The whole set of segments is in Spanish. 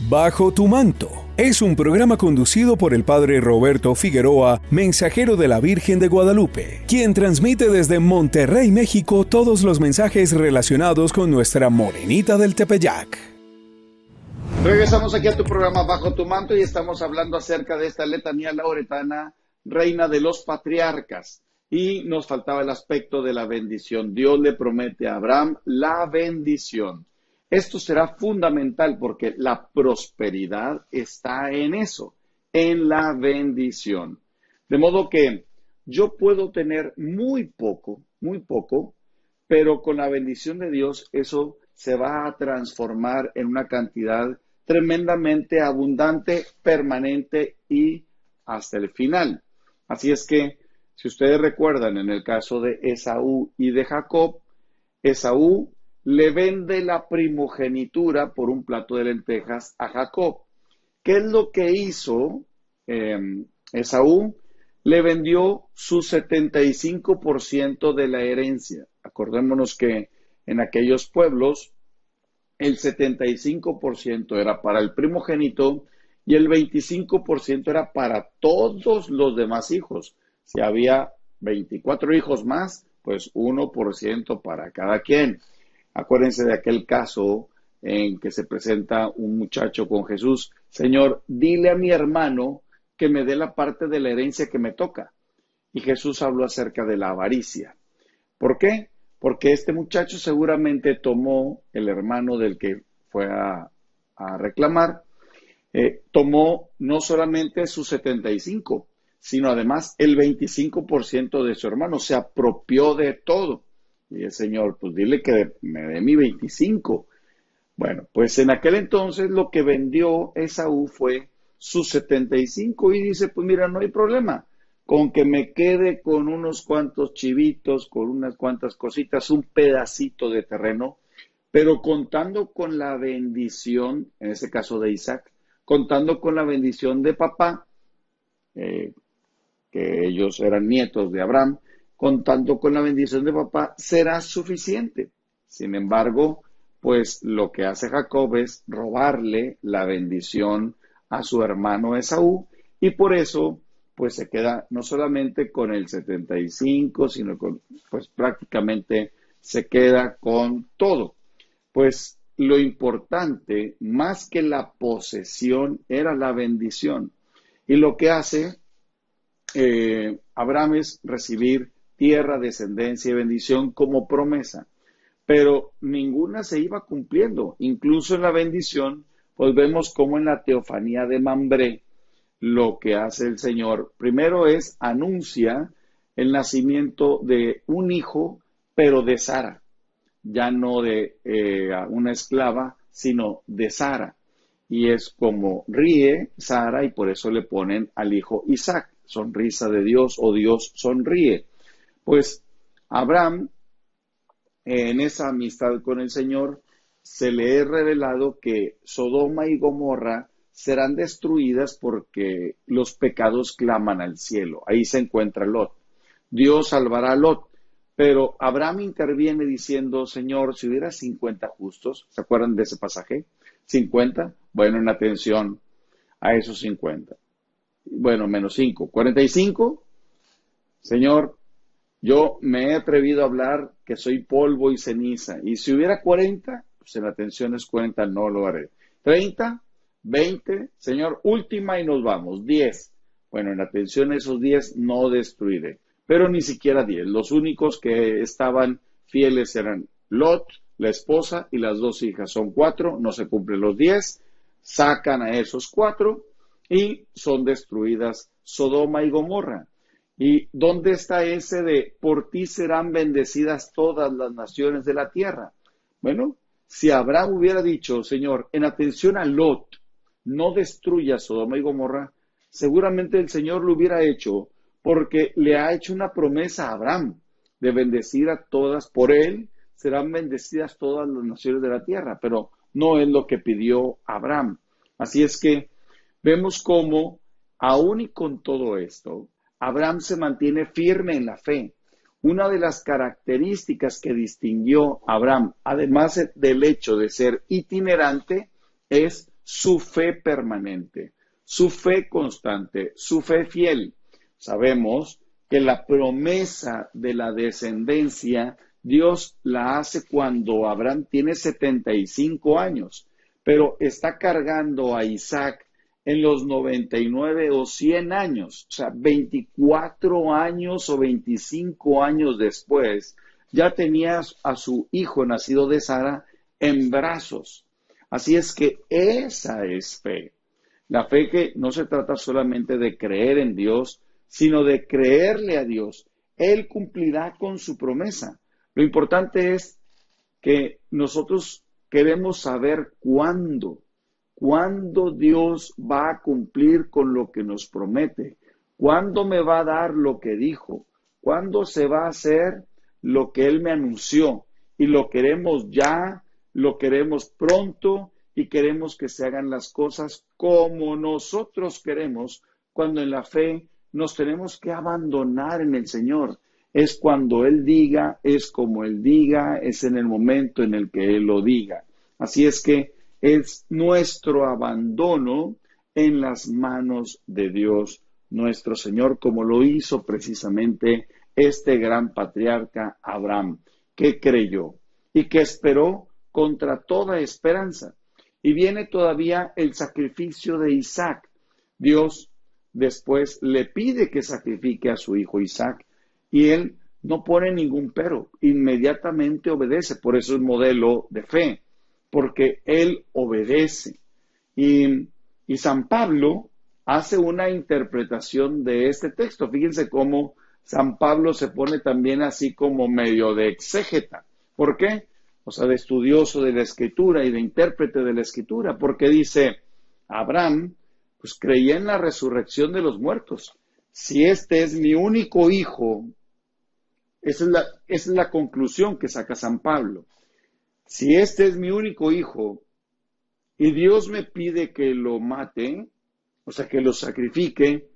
Bajo tu manto es un programa conducido por el padre Roberto Figueroa, mensajero de la Virgen de Guadalupe, quien transmite desde Monterrey, México, todos los mensajes relacionados con nuestra morenita del Tepeyac. Regresamos aquí a tu programa Bajo tu manto y estamos hablando acerca de esta letanía lauretana, reina de los patriarcas. Y nos faltaba el aspecto de la bendición. Dios le promete a Abraham la bendición. Esto será fundamental porque la prosperidad está en eso, en la bendición. De modo que yo puedo tener muy poco, pero con la bendición de Dios eso se va a transformar en una cantidad tremendamente abundante, permanente y hasta el final. Así es que, si ustedes recuerdan, en el caso de Esaú y de Jacob, Esaú le vende la primogenitura por un plato de lentejas a Jacob. ¿Qué es lo que hizo Esaú? Le vendió su 75% de la herencia. Acordémonos que en aquellos pueblos el 75% era para el primogénito y el 25% era para todos los demás hijos. Si había 24 hijos más, pues 1% para cada quien. Acuérdense de aquel caso en que se presenta un muchacho con Jesús. Señor, dile a mi hermano que me dé la parte de la herencia que me toca. Y Jesús habló acerca de la avaricia. ¿Por qué? Porque este muchacho seguramente tomó, el hermano del que fue a reclamar, tomó no solamente sus 75, sino además el 25% de su hermano. Se apropió de todo. Y el Señor, pues dile que me dé mi 25. Bueno, pues en aquel entonces lo que vendió Esaú fue sus 75 y dice, pues mira, no hay problema. Con que me quede con unos cuantos chivitos, con unas cuantas cositas, un pedacito de terreno, pero contando con la bendición, en ese caso de Isaac, contando con la bendición de papá, que ellos eran nietos de Abraham, contando con la bendición de papá, será suficiente. Sin embargo, pues lo que hace Jacob es robarle la bendición a su hermano Esaú, y por eso pues se queda no solamente con el 75, sino con, pues prácticamente se queda con todo. Pues lo importante, más que la posesión, era la bendición. Y lo que hace Abraham es recibir tierra, descendencia y bendición como promesa. Pero ninguna se iba cumpliendo. Incluso en la bendición, pues vemos como en la teofanía de Mambré, lo que hace el Señor, primero es, anuncia el nacimiento de un hijo, pero de Sara, ya no de una esclava, sino de Sara. Y es como ríe Sara y por eso le ponen al hijo Isaac, sonrisa de Dios o Dios sonríe. Pues Abraham, en esa amistad con el Señor, se le es revelado que Sodoma y Gomorra serán destruidas porque los pecados claman al cielo. Ahí se encuentra Lot. Dios salvará a Lot, pero Abraham interviene diciendo, Señor, si hubiera 50 justos, ¿se acuerdan de ese pasaje? 50, bueno, en atención a esos 50. Bueno, menos 5, 45, Señor, yo me he atrevido a hablar que soy polvo y ceniza. Y si hubiera 40, pues en atención es 40, no lo haré. 30, 20, Señor, última y nos vamos. 10. Bueno, en atención esos 10 no destruiré. Pero ni siquiera 10. Los únicos que estaban fieles eran Lot, la esposa y las 2 hijas. Son 4, no se cumplen los 10. Sacan a esos 4 y son destruidas Sodoma y Gomorra. ¿Y dónde está ese de por ti serán bendecidas todas las naciones de la tierra? Bueno, si Abraham hubiera dicho, Señor, en atención a Lot, no destruya Sodoma y Gomorra, seguramente el Señor lo hubiera hecho porque le ha hecho una promesa a Abraham de bendecir a todas, por él serán bendecidas todas las naciones de la tierra, pero no es lo que pidió Abraham. Así es que vemos cómo, aún y con todo esto, Abraham se mantiene firme en la fe. Una de las características que distinguió a Abraham, además del hecho de ser itinerante, es su fe permanente, su fe constante, su fe fiel. Sabemos que la promesa de la descendencia Dios la hace cuando Abraham tiene 75 años, pero está cargando a Isaac en los 99 o 100 años, o sea, 24 años o 25 años después, ya tenía a su hijo nacido de Sara en brazos. Así es que esa es fe. La fe que no se trata solamente de creer en Dios, sino de creerle a Dios. Él cumplirá con su promesa. Lo importante es que nosotros queremos saber cuándo Dios va a cumplir con lo que nos promete, cuándo me va a dar lo que dijo, cuándo se va a hacer lo que Él me anunció. Y lo queremos ya, lo queremos pronto y queremos que se hagan las cosas como nosotros queremos, cuando en la fe nos tenemos que abandonar en el Señor. Es cuando Él diga, es como Él diga, es en el momento en el que Él lo diga. Así es que es nuestro abandono en las manos de Dios nuestro Señor, como lo hizo precisamente este gran patriarca Abraham, que creyó y que esperó contra toda esperanza. Y viene todavía el sacrificio de Isaac. Dios después le pide que sacrifique a su hijo Isaac y él no pone ningún pero, inmediatamente obedece. Por eso es modelo de fe, porque él obedece. Y San Pablo hace una interpretación de este texto. Fíjense cómo San Pablo se pone también así como medio de exégeta. ¿Por qué? O sea, de estudioso de la Escritura y de intérprete de la Escritura, porque dice, Abraham, pues creía en la resurrección de los muertos. Si este es mi único hijo, esa es la conclusión que saca San Pablo. Si este es mi único hijo y Dios me pide que lo mate, o sea, que lo sacrifique,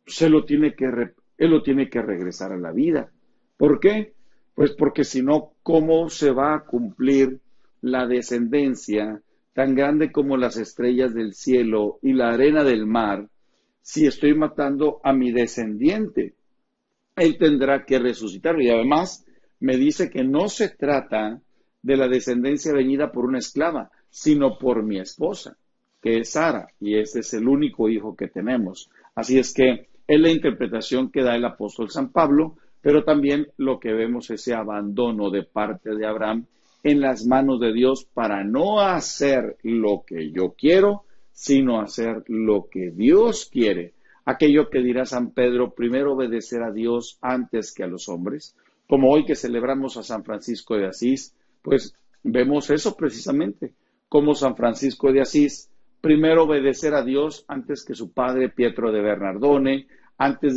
pues él lo tiene que regresar a la vida. ¿Por qué? Pues porque si no, ¿cómo se va a cumplir la descendencia tan grande como las estrellas del cielo y la arena del mar si estoy matando a mi descendiente? Él tendrá que resucitar. Y además me dice que no se trata de la descendencia venida por una esclava, sino por mi esposa, que es Sara, y ese es el único hijo que tenemos. Así es que es la interpretación que da el apóstol San Pablo, pero también lo que vemos es ese abandono de parte de Abraham en las manos de Dios para no hacer lo que yo quiero, sino hacer lo que Dios quiere. Aquello que dirá San Pedro, primero obedecer a Dios antes que a los hombres. Como hoy que celebramos a San Francisco de Asís, pues vemos eso precisamente, como San Francisco de Asís, primero obedecer a Dios antes que su padre Pietro de Bernardone, antes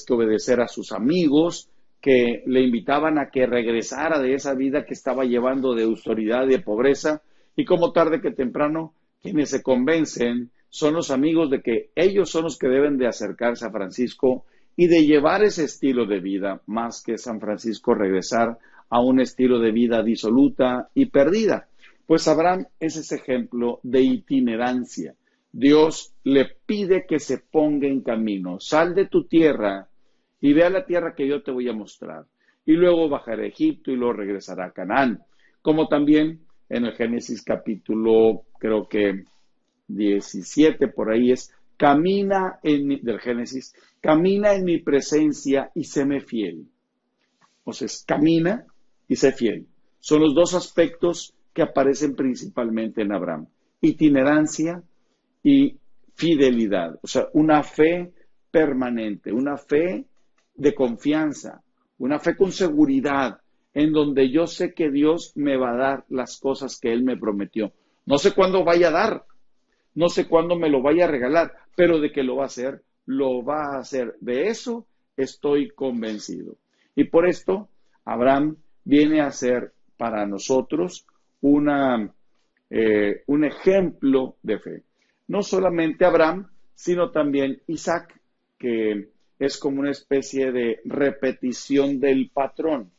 que obedecer a sus amigos que le invitaban a que regresara de esa vida que estaba llevando de autoridad y de pobreza, y como tarde que temprano quienes se convencen son los amigos de que ellos son los que deben de acercarse a Francisco y de llevar ese estilo de vida, más que San Francisco regresar a un estilo de vida disoluta y perdida. Pues Abraham es ese ejemplo de itinerancia. Dios le pide que se ponga en camino. Sal de tu tierra y ve a la tierra que yo te voy a mostrar. Y luego bajará a Egipto y luego regresará a Canaán. Como también en el Génesis capítulo, creo que 17, por ahí es, del Génesis, camina en mi presencia y séme fiel. Entonces, camina y sé fiel. Son los dos aspectos que aparecen principalmente en Abraham. Itinerancia y fidelidad. O sea, una fe permanente, una fe de confianza, una fe con seguridad, en donde yo sé que Dios me va a dar las cosas que Él me prometió. No sé cuándo vaya a dar, no sé cuándo me lo vaya a regalar, pero de que lo va a hacer, lo va a hacer. De eso estoy convencido. Y por esto, Abraham viene a ser para nosotros un ejemplo de fe. No solamente Abraham, sino también Isaac, que es como una especie de repetición del patrón.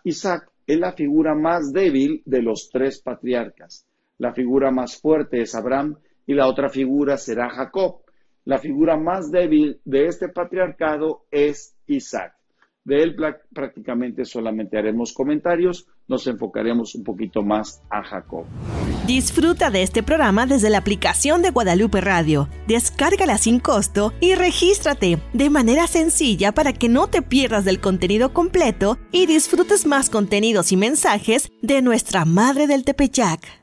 Isaac es la figura más débil de los tres patriarcas. La figura más fuerte es Abraham y la otra figura será Jacob. La figura más débil de este patriarcado es Isaac. De él prácticamente solamente haremos comentarios, nos enfocaremos un poquito más a Jacob. Disfruta de este programa desde la aplicación de Guadalupe Radio. Descárgala sin costo y regístrate de manera sencilla para que no te pierdas del contenido completo y disfrutes más contenidos y mensajes de nuestra Madre del Tepeyac.